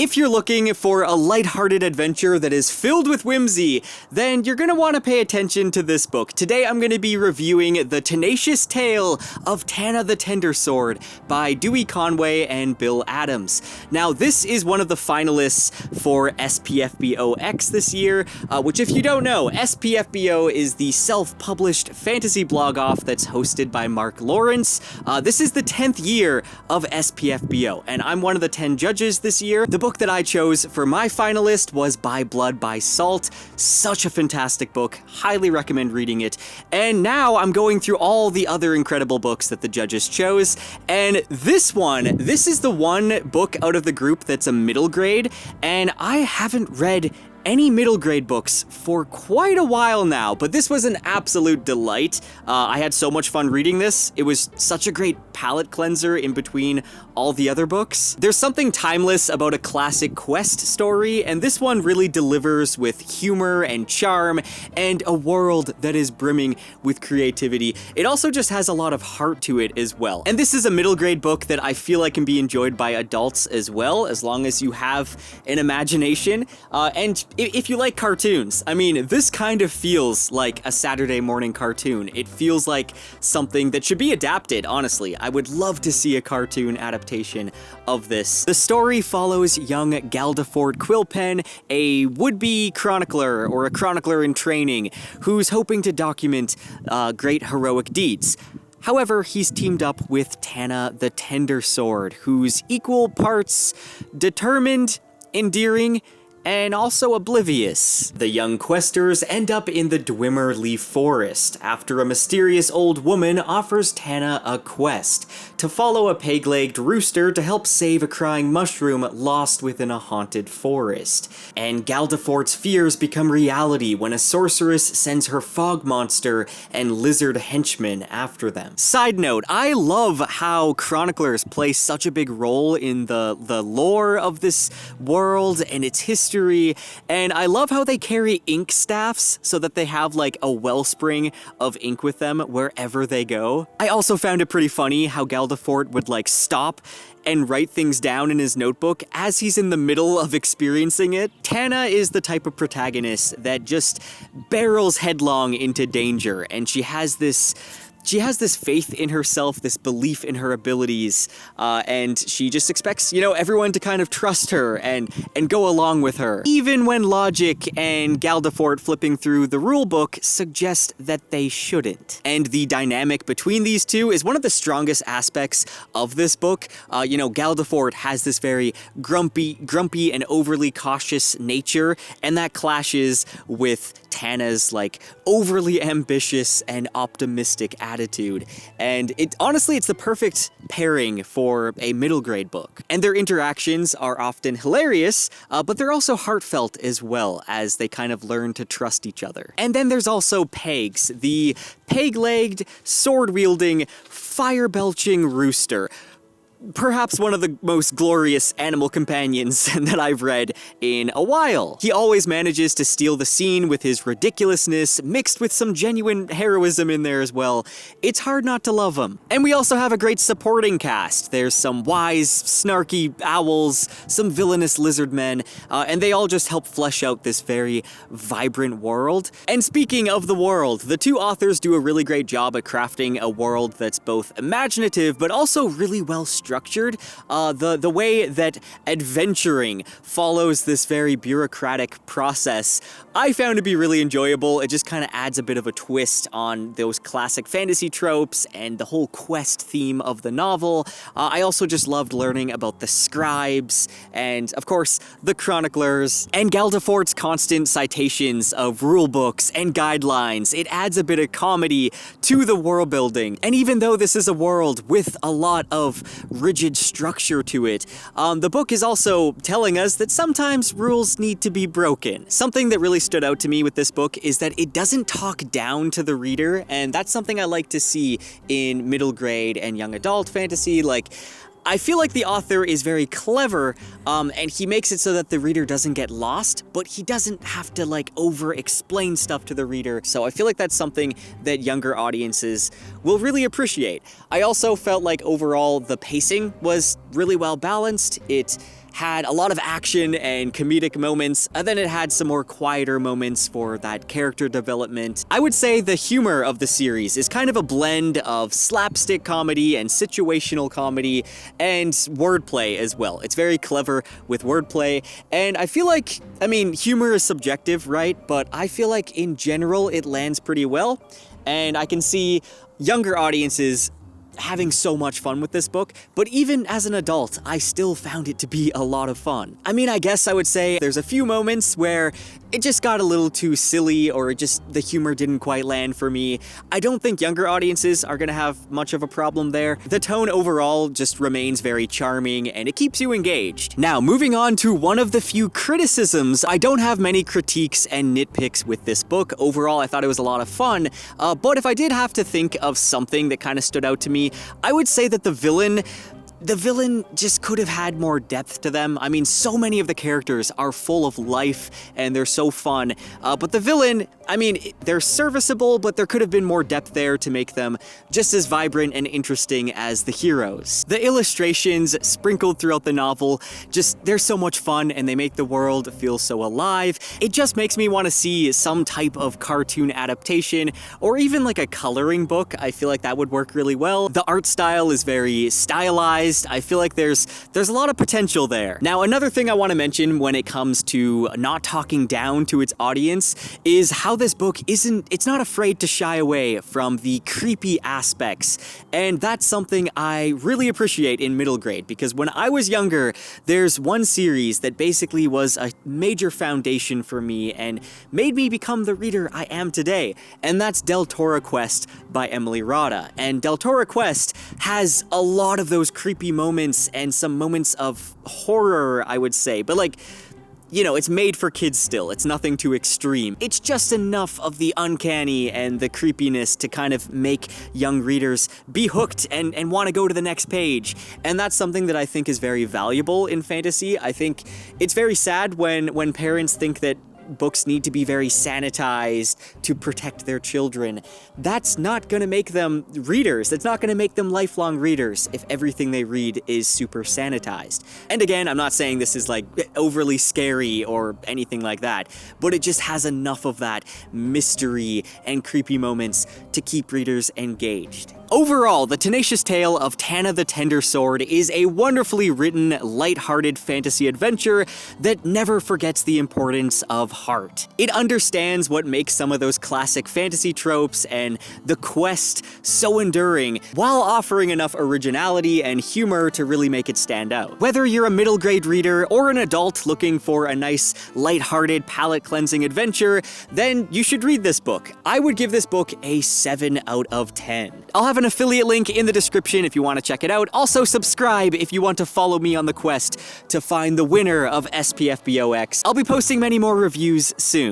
If you're looking for a lighthearted adventure that is filled with whimsy, then you're gonna want to pay attention to this book. Today I'm gonna be reviewing The Tenacious Tale of Tanna the Tendersword by Dewey, Conway, and Bill Adams. Now, this is one of the finalists for SPFBO X this year, which, if you don't know, SPFBO is the self-published fantasy blog-off that's hosted by Mark Lawrence. This is the 10th year of SPFBO, and I'm one of the 10 judges this year. The book that I chose for my finalist was By Blood, by Salt. Such a fantastic book. Highly recommend reading it. And now I'm going through all the other incredible books that the judges chose, and this is the one book out of the group that's a middle grade, and I haven't read any middle grade books for quite a while now, but this was an absolute delight. I had so much fun reading this. It was such a great palate cleanser in between all the other books. There's something timeless about a classic quest story, and this one really delivers with humor and charm and a world that is brimming with creativity. It also just has a lot of heart to it as well. And this is a middle grade book that I feel like can be enjoyed by adults as well, as long as you have an imagination. And if you like cartoons, I mean, this kind of feels like a Saturday morning cartoon. It feels like something that should be adapted, honestly. I would love to see a cartoon adaptation of this. The story follows young Galdefort Quilpen, a would-be chronicler or a chronicler in training who's hoping to document great heroic deeds. However, he's teamed up with Tanna the Tendersword, who's equal parts determined, endearing, and also oblivious. The young questers end up in the Dwimmerly Forest after a mysterious old woman offers Tanna a quest to follow a peg-legged rooster to help save a crying mushroom lost within a haunted forest. And Galdefort's fears become reality when a sorceress sends her fog monster and lizard henchmen after them. Side note, I love how chroniclers play such a big role in the lore of this world and its history. And I love how they carry ink staffs so that they have like a wellspring of ink with them wherever they go. I also found it pretty funny how Galdefort would like stop and write things down in his notebook as he's in the middle of experiencing it. Tanna is the type of protagonist that just barrels headlong into danger, and she has this faith in herself, this belief in her abilities, and she just expects, everyone to kind of trust her and go along with her, even when logic and Galdefort flipping through the rulebook suggest that they shouldn't. And the dynamic between these two is one of the strongest aspects of this book. Galdefort has this very grumpy and overly cautious nature, and that clashes with Tanna's overly ambitious and optimistic attitude. And honestly, it's the perfect pairing for a middle grade book. And their interactions are often hilarious, but they're also heartfelt as well, as they kind of learn to trust each other. And then there's also Pegs, the peg-legged, sword-wielding, fire-belching rooster. Perhaps one of the most glorious animal companions that I've read in a while. He always manages to steal the scene with his ridiculousness, mixed with some genuine heroism in there as well. It's hard not to love him. And we also have a great supporting cast. There's some wise, snarky owls, some villainous lizard men, and they all just help flesh out this very vibrant world. And speaking of the world, the two authors do a really great job at crafting a world that's both imaginative but also really well structured. The way that adventuring follows this very bureaucratic process, I found to be really enjoyable. It just kind of adds a bit of a twist on those classic fantasy tropes and the whole quest theme of the novel. I also just loved learning about the scribes and, of course, the chroniclers, and Galdefort's constant citations of rulebooks and guidelines. It adds a bit of comedy to the world building. And even though this is a world with a lot of rigid structure to it, the book is also telling us that sometimes rules need to be broken. Something that really stood out to me with this book is that it doesn't talk down to the reader, and that's something I like to see in middle grade and young adult fantasy. I feel like the author is very clever, and he makes it so that the reader doesn't get lost, but he doesn't have to over-explain stuff to the reader. So I feel like that's something that younger audiences will really appreciate. I also felt like overall the pacing was really well balanced. It had a lot of action and comedic moments, and then it had some more quieter moments for that character development. I would say the humor of the series is kind of a blend of slapstick comedy and situational comedy and wordplay as well. It's very clever with wordplay, and I feel like, I mean, humor is subjective, right? But I feel like in general it lands pretty well, and I can see younger audiences having so much fun with this book, but even as an adult, I still found it to be a lot of fun. I mean, I guess I would say there's a few moments where it just got a little too silly, or the humor didn't quite land for me. I don't think younger audiences are gonna have much of a problem there. The tone overall just remains very charming, and it keeps you engaged. Now, moving on to one of the few criticisms, I don't have many critiques and nitpicks with this book. Overall, I thought it was a lot of fun, but if I did have to think of something that kind of stood out to me, I would say that the villain just could have had more depth to them. I mean, so many of the characters are full of life and they're so fun, but the villain, I mean, they're serviceable, but there could have been more depth there to make them just as vibrant and interesting as the heroes. The illustrations sprinkled throughout the novel, they're so much fun and they make the world feel so alive. It just makes me want to see some type of cartoon adaptation or even like a coloring book. I feel like that would work really well. The art style is very stylized. I feel like there's a lot of potential there. Now, another thing I want to mention when it comes to not talking down to its audience is how this book it's not afraid to shy away from the creepy aspects. And that's something I really appreciate in middle grade, because when I was younger, there's one series that basically was a major foundation for me and made me become the reader I am today. And that's Del Toro Quest by Emily Rada. And Del Toro Quest has a lot of those creepy moments and some moments of horror, I would say, but like, you know, it's made for kids still. It's nothing too extreme. It's just enough of the uncanny and the creepiness to kind of make young readers be hooked and want to go to the next page. And that's something that I think is very valuable in fantasy. I think it's very sad when parents think that books need to be very sanitized to protect their children. That's not gonna make them readers. That's not gonna make them lifelong readers if everything they read is super sanitized. And again, I'm not saying this is like overly scary or anything like that, but it just has enough of that mystery and creepy moments to keep readers engaged. Overall, the Tenacious Tale of Tanna the Tendersword is a wonderfully written, light-hearted fantasy adventure that never forgets the importance of heart. It understands what makes some of those classic fantasy tropes and the quest so enduring, while offering enough originality and humor to really make it stand out. Whether you're a middle grade reader or an adult looking for a nice, light-hearted, palate-cleansing adventure, then you should read this book. I would give this book a 7 out of 10. I'll have an affiliate link in the description if you want to check it out. Also, subscribe if you want to follow me on the quest to find the winner of SPFBOX. I'll be posting many more reviews soon.